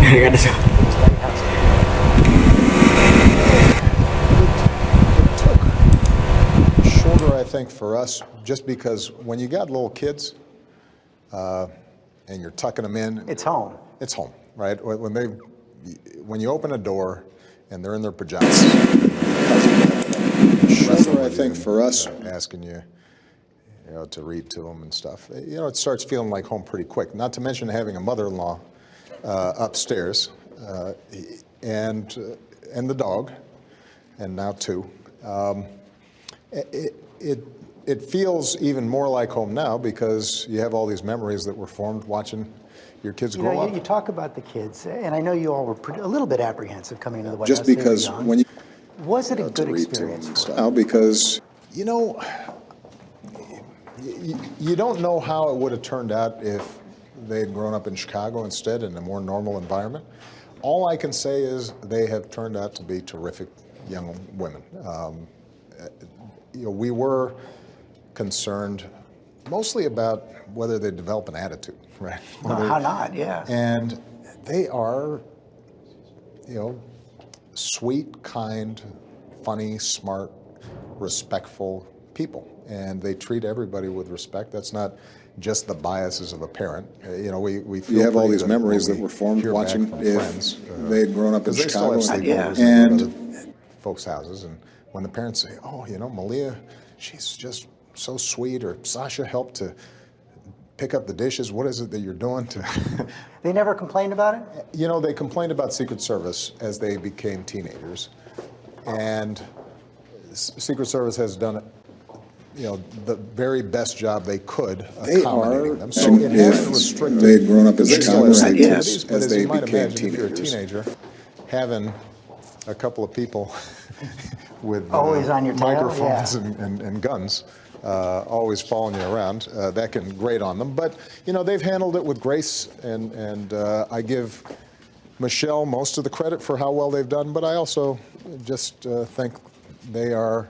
Shorter, I think, for us, just because when you got little kids and you're tucking them in, It's home. It's home, right? When you open a door and they're in their pajamas. Shorter, I think, for us, asking you, to read to them and stuff. It starts feeling like home pretty quick. Not to mention having a mother-in-law upstairs and the dog, and now two. It feels even more like home now because you have all these memories that were formed watching your kids grow up. You talk about the kids, and I know you all were a little bit apprehensive coming into the White Just House. Just because when you was it a good experience for you? Now, because you don't know how it would have turned out if they had grown up in Chicago instead in a more normal environment. All I can say is they have turned out to be terrific young women. We were concerned mostly about whether they develop an attitude, right? How not, yeah. And they are, sweet, kind, funny, smart, respectful people. And they treat everybody with respect. That's not just the biases of a parent. We feel you have all these memories that were formed watching if friends, they had grown up in Chicago and folks' houses. And when the parents say, "Oh, Malia, she's just so sweet," or "Sasha helped to pick up the dishes. What is it that you're doing to?" They never complained about it? They complained about Secret Service as they became teenagers, and Secret Service has done the very best job they could accommodating them. So it hasn't restricted. They had grown up in Chicago But as as they you might became imagine, if you're a teenagers. teenager, having a couple of people with Always on your tail, microphones and guns always following you around, that can grate on them. But they've handled it with grace, and I give Michelle most of the credit for how well they've done. But I also just think they are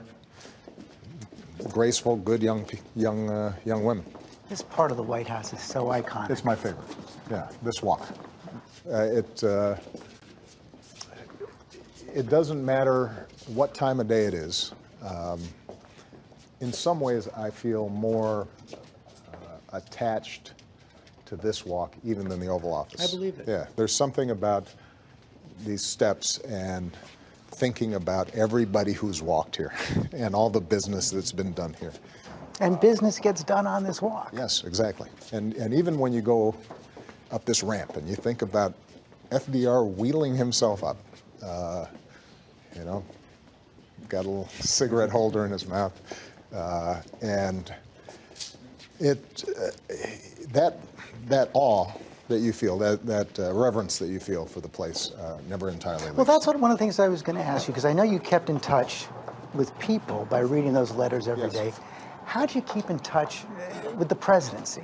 graceful, good young women. This part of the White House is so iconic. It's my favorite. Yeah, this walk. It doesn't matter what time of day it is. In some ways, I feel more attached to this walk even than the Oval Office. I believe it. Yeah, there's something about these steps and thinking about everybody who's walked here and all the business that's been done here. And business gets done on this walk. Yes, exactly. And even when you go up this ramp and you think about FDR wheeling himself up, got a little cigarette holder in his mouth, and that awe that you feel, that reverence that you feel for the place, never entirely leaves. Well, that's one of the things I was going to ask you, because I know you kept in touch with people by reading those letters every day. How do you keep in touch with the presidency?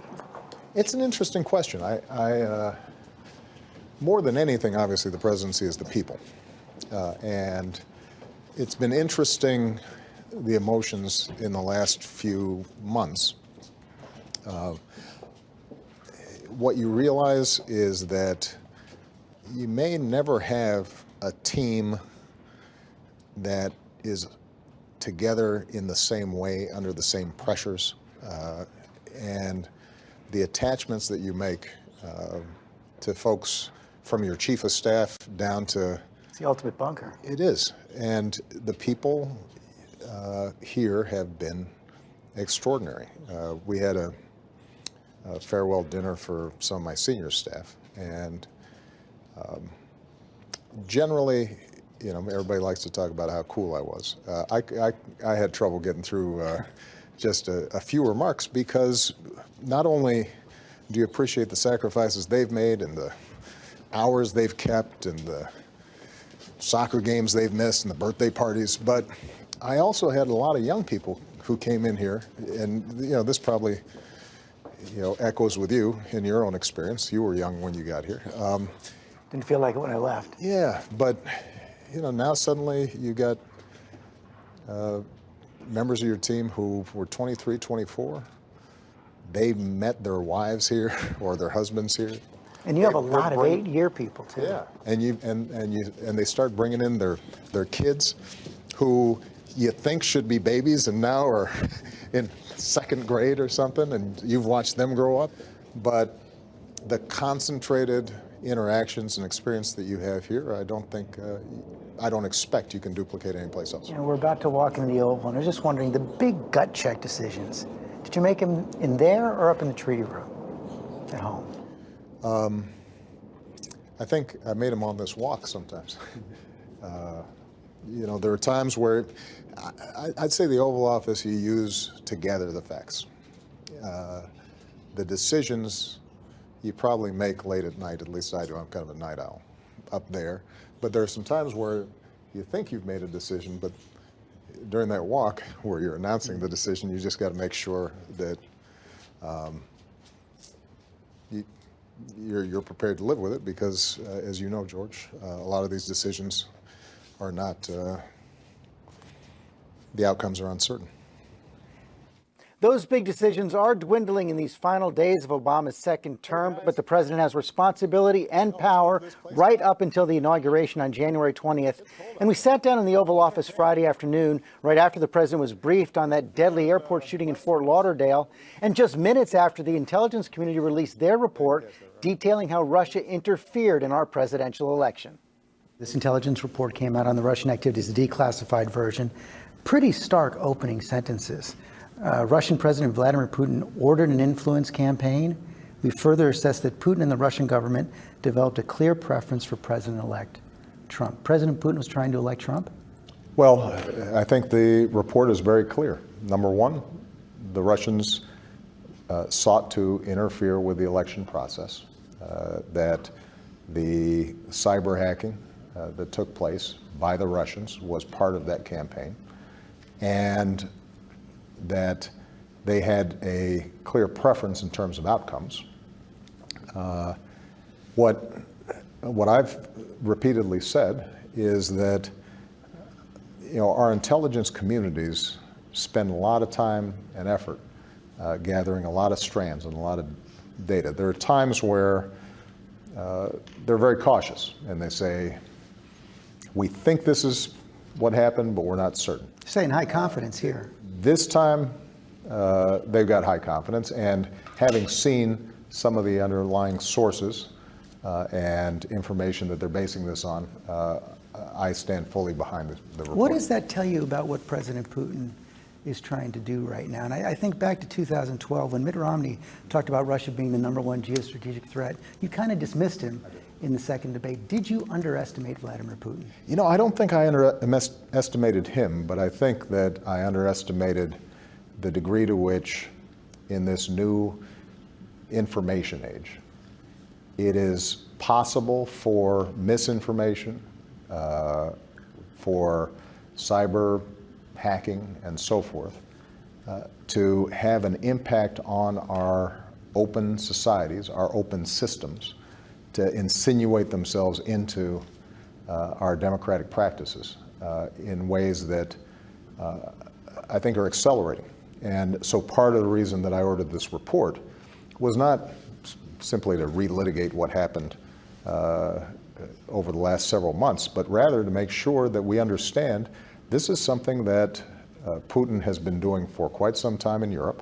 It's an interesting question. I more than anything, obviously, the presidency is the people. And it's been interesting, the emotions in the last few months. What you realize is that you may never have a team that is together in the same way under the same pressures, and the attachments that you make to folks from your chief of staff down to... It's the ultimate bunker. It is. And the people here have been extraordinary. We had a farewell dinner for some of my senior staff, and generally, everybody likes to talk about how cool I was. I had trouble getting through just a few remarks, because not only do you appreciate the sacrifices they've made and the hours they've kept and the soccer games they've missed and the birthday parties, but I also had a lot of young people who came in here, and this probably echoes with you in your own experience. You were young when you got here. Didn't feel like it when I left. Yeah, but now suddenly you got members of your team who were 23, 24. They met their wives here or their husbands here. And you have a they're lot of bringing- 8-year people too. Yeah, and they start bringing in their kids, who you think should be babies and now are in second grade or something, and you've watched them grow up. But the concentrated interactions and experience that you have here, I don't expect you can duplicate anyplace else. You know, we're about to walk into the Oval, and I was just wondering, the big gut check decisions, did you make them in there or up in the treaty room at home? I think I made them on this walk sometimes. You know, there are times where I'd say the Oval Office you use to gather the facts. The decisions you probably make late at night, at least I do. I'm kind of a night owl up there. But there are some times where you think you've made a decision, but during that walk where you're announcing the decision, you just got to make sure that you're prepared to live with it, because as you know, George, a lot of these decisions are not, the outcomes are uncertain. Those big decisions are dwindling in these final days of Obama's second term, but the president has responsibility and power right up until the inauguration on January 20th. And we sat down in the Oval Office Friday afternoon, right after the president was briefed on that deadly airport shooting in Fort Lauderdale, and just minutes after the intelligence community released their report detailing how Russia interfered in our presidential election. This intelligence report came out on the Russian activities, the declassified version. Pretty stark opening sentences. Russian President Vladimir Putin ordered an influence campaign. We further assessed that Putin and the Russian government developed a clear preference for President-elect Trump. President Putin was trying to elect Trump? Well, I think the report is very clear. Number one, the Russians sought to interfere with the election process, that the cyber hacking that took place by the Russians was part of that campaign, and that they had a clear preference in terms of outcomes. What I've repeatedly said is that, you know, our intelligence communities spend a lot of time and effort gathering a lot of strands and a lot of data. There are times where they're very cautious and they say, we think this is what happened, but we're not certain. You're saying high confidence here. This time, they've got high confidence, and having seen some of the underlying sources and information that they're basing this on, I stand fully behind the report. What does that tell you about what President Putin is trying to do right now? And I think back to 2012, when Mitt Romney talked about Russia being the #1 geostrategic threat, you kind of dismissed him in the second debate. Did you underestimate Vladimir Putin? You know, I don't think I underestimated him, but I think that I underestimated the degree to which, in this new information age, it is possible for misinformation, for cyber hacking and so forth, to have an impact on our open societies, our open systems, to insinuate themselves into our democratic practices in ways that I think are accelerating. And so part of the reason that I ordered this report was not simply to relitigate what happened over the last several months, but rather to make sure that we understand this is something that Putin has been doing for quite some time in Europe,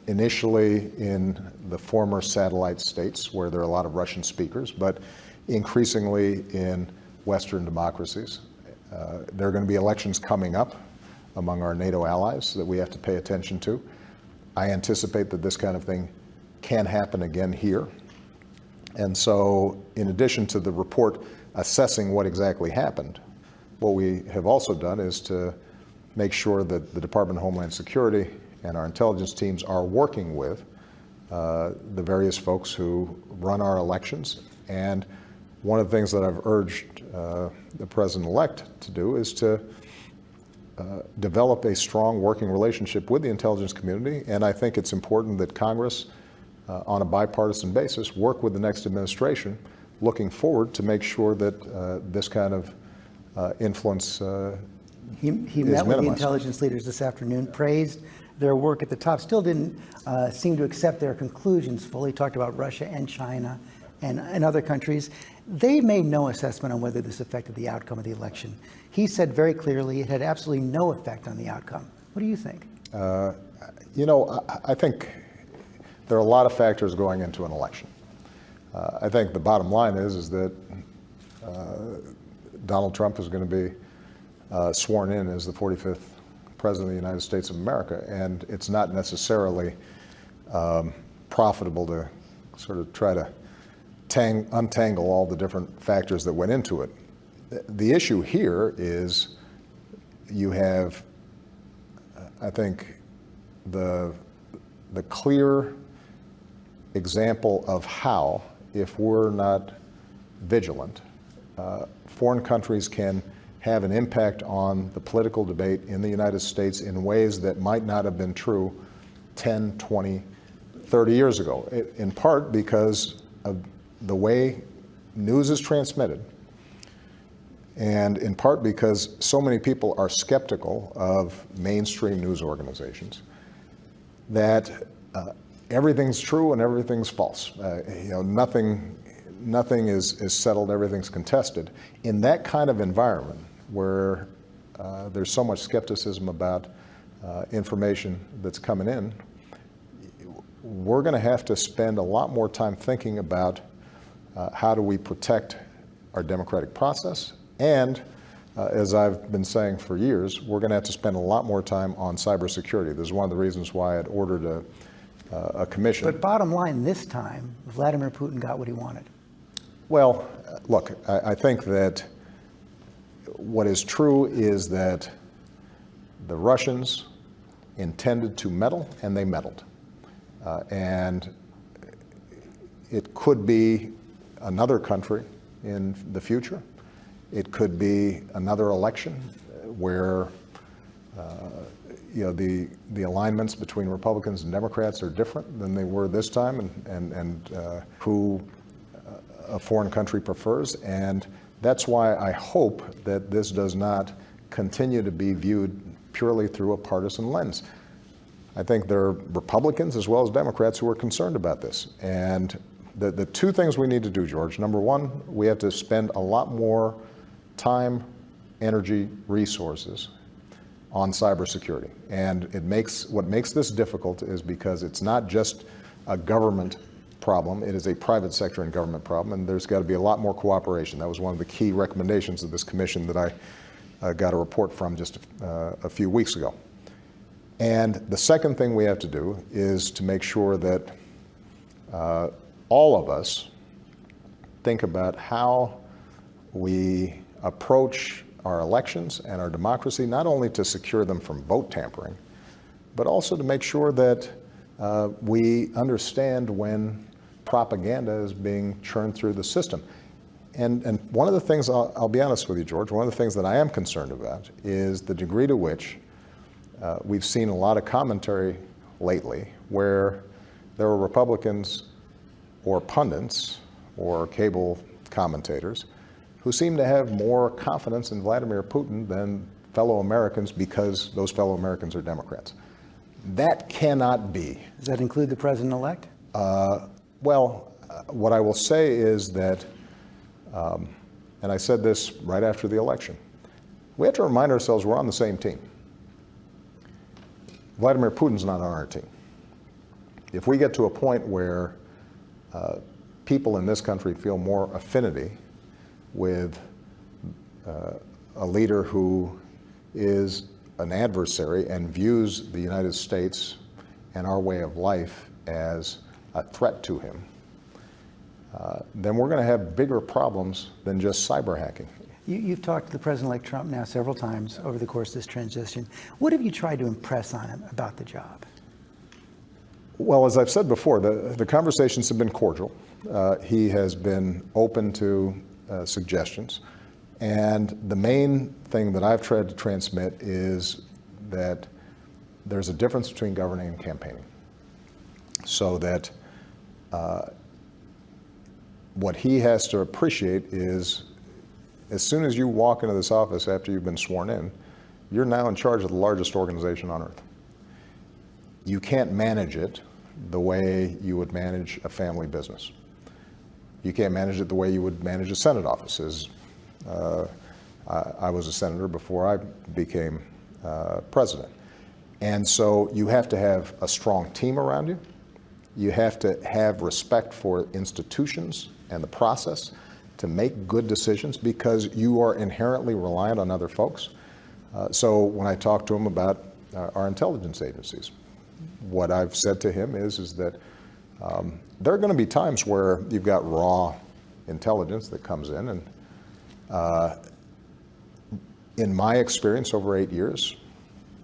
initially in the former satellite states where there are a lot of Russian speakers, but increasingly in Western democracies. There are going to be elections coming up among our NATO allies that we have to pay attention to. I anticipate that this kind of thing can happen again here. And so, in addition to the report assessing what exactly happened, what we have also done is to make sure that the Department of Homeland Security and our intelligence teams are working with the various folks who run our elections. And one of the things that I've urged the President-elect to do is to develop a strong working relationship with the intelligence community. And I think it's important that Congress, on a bipartisan basis, work with the next administration, looking forward to make sure that this kind of influence He met with the intelligence leaders this afternoon, praised their work at the top, still didn't seem to accept their conclusions fully. Talked about Russia and China and other countries. They made no assessment on whether this affected the outcome of the election. He said very clearly it had absolutely no effect on the outcome. What do you think? I think there are a lot of factors going into an election. I think the bottom line is that Donald Trump is going to be sworn in as the 45th President of the United States of America, and it's not necessarily profitable to sort of try to untangle all the different factors that went into it. The issue here is you have, I think, the clear example of how, if we're not vigilant, foreign countries can have an impact on the political debate in the United States in ways that might not have been true 10, 20, 30 years ago, in part because of the way news is transmitted, and in part because so many people are skeptical of mainstream news organizations that everything's true and everything's false. Nothing is settled, everything's contested. In that kind of environment where there's so much skepticism about information that's coming in, we're going to have to spend a lot more time thinking about how do we protect our democratic process, and as I've been saying for years, we're going to have to spend a lot more time on cybersecurity. This is one of the reasons why I had ordered a commission. But bottom line, this time, Vladimir Putin got what he wanted. Well, look, I think that what is true is that the Russians intended to meddle, and they meddled. And it could be another country in the future. It could be another election where the alignments between Republicans and Democrats are different than they were this time, and who a foreign country prefers. And that's why I hope that this does not continue to be viewed purely through a partisan lens. I think there are Republicans as well as Democrats who are concerned about this. And the two things we need to do, George: number one, we have to spend a lot more time, energy, resources on cybersecurity. And what makes this difficult is because it's not just a government problem, it is a private sector and government problem, and there's got to be a lot more cooperation. That was one of the key recommendations of this commission that I got a report from just a few weeks ago. And the second thing we have to do is to make sure that all of us think about how we approach our elections and our democracy, not only to secure them from vote tampering, but also to make sure that we understand when propaganda is being churned through the system. And one of the things, I'll be honest with you, George, one of the things that I am concerned about is the degree to which we've seen a lot of commentary lately where there are Republicans or pundits or cable commentators who seem to have more confidence in Vladimir Putin than fellow Americans because those fellow Americans are Democrats. That cannot be. Does that include the president-elect? What I will say is that, and I said this right after the election, we have to remind ourselves we're on the same team. Vladimir Putin's not on our team. If we get to a point where people in this country feel more affinity with a leader who is an adversary and views the United States and our way of life as a threat to him, then we're going to have bigger problems than just cyber hacking. You've talked to the President-elect Trump now several times over the course of this transition. What have you tried to impress on him about the job? Well, as I've said before, the conversations have been cordial. He has been open to suggestions. And the main thing that I've tried to transmit is that there's a difference between governing and campaigning. So that what he has to appreciate is, as soon as you walk into this office after you've been sworn in, you're now in charge of the largest organization on earth. you can't manage it the way you would manage a family business. You can't manage it the way you would manage a Senate office. I was a senator before I became president. And so you have to have a strong team around you. You have to have respect for institutions and the process to make good decisions, because you are inherently reliant on other folks. So when I talk to him about our intelligence agencies, what I've said to him is that there are going to be times where you've got raw intelligence that comes in, and in my experience over 8 years,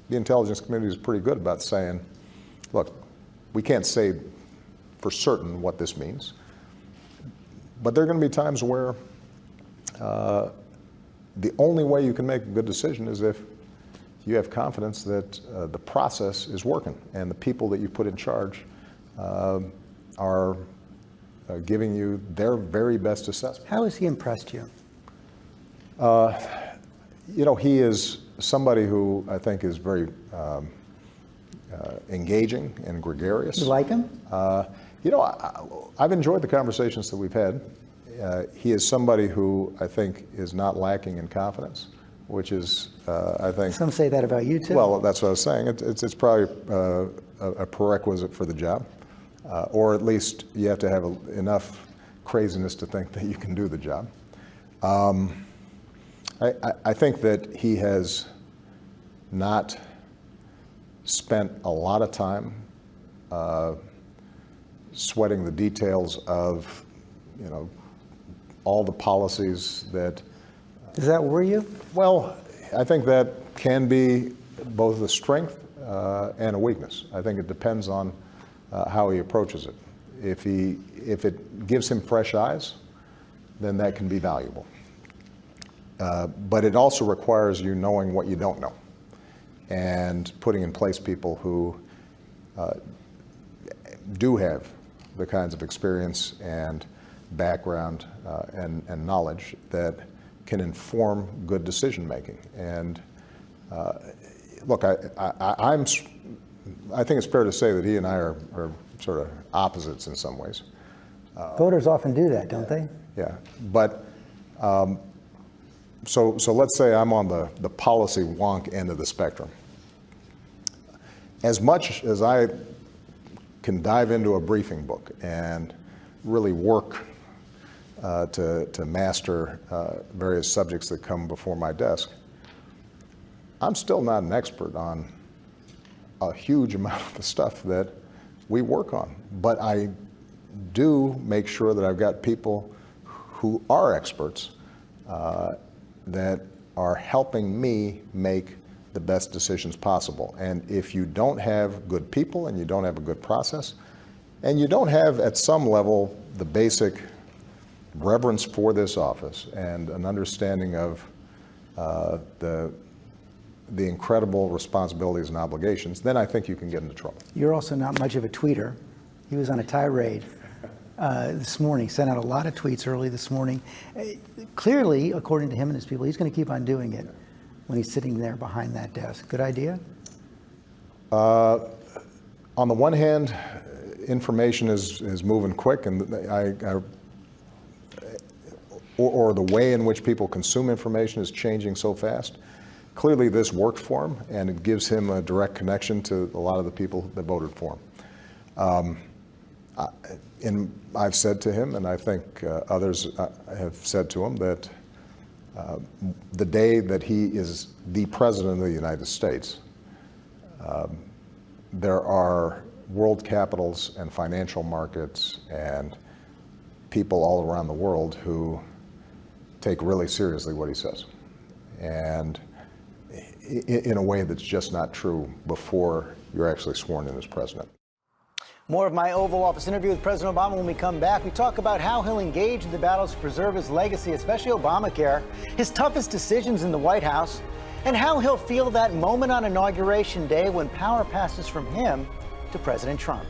the intelligence community is pretty good about saying, look, we can't say for certain what this means, but there are going to be times where the only way you can make a good decision is if you have confidence that the process is working and the people that you put in charge are giving you their very best assessment. How has he impressed you? You know, he is somebody who I think is very engaging and gregarious. You like him? You know, I've enjoyed the conversations that we've had. He is somebody who I think is not lacking in confidence, which is, I think... Some say that about you, too. Well, that's what I was saying. It's probably a prerequisite for the job, or at least you have to have enough craziness to think that you can do the job. I think that he has not spent a lot of time sweating the details of, you know, all the policies that... Does that worry you? Well, I think that can be both a strength and a weakness. I think it depends on how he approaches it. If it gives him fresh eyes, then that can be valuable. But it also requires you knowing what you don't know and putting in place people who do have the kinds of experience and background and knowledge that can inform good decision making. And look, I think it's fair to say that he and I are sort of opposites in some ways. Voters often do that, don't they? Yeah, but so let's say I'm on the policy wonk end of the spectrum. As much as I can dive into a briefing book and really work to master various subjects that come before my desk, I'm still not an expert on a huge amount of the stuff that we work on. But I do make sure that I've got people who are experts that are helping me make the best decisions possible. And if you don't have good people and you don't have a good process, and you don't have at some level the basic reverence for this office and an understanding of the incredible responsibilities and obligations, then I think you can get into trouble. You're also not much of a tweeter. He was on a tirade this morning, sent out a lot of tweets early this morning. Clearly, according to him and his people, he's going to keep on doing it when he's sitting there behind that desk. Good idea? On the one hand, information is moving quick, and or the way in which people consume information is changing so fast. Clearly, this worked for him, and it gives him a direct connection to a lot of the people that voted for him. And I've said to him, and I think others have said to him, that the day that he is the President of the United States, there are world capitals and financial markets and people all around the world who take really seriously what he says, and in a way that's just not true before you're actually sworn in as president. More of my Oval Office interview with President Obama when we come back. We talk about how he'll engage in the battles to preserve his legacy, especially Obamacare, his toughest decisions in the White House, and how he'll feel that moment on Inauguration Day when power passes from him to President Trump.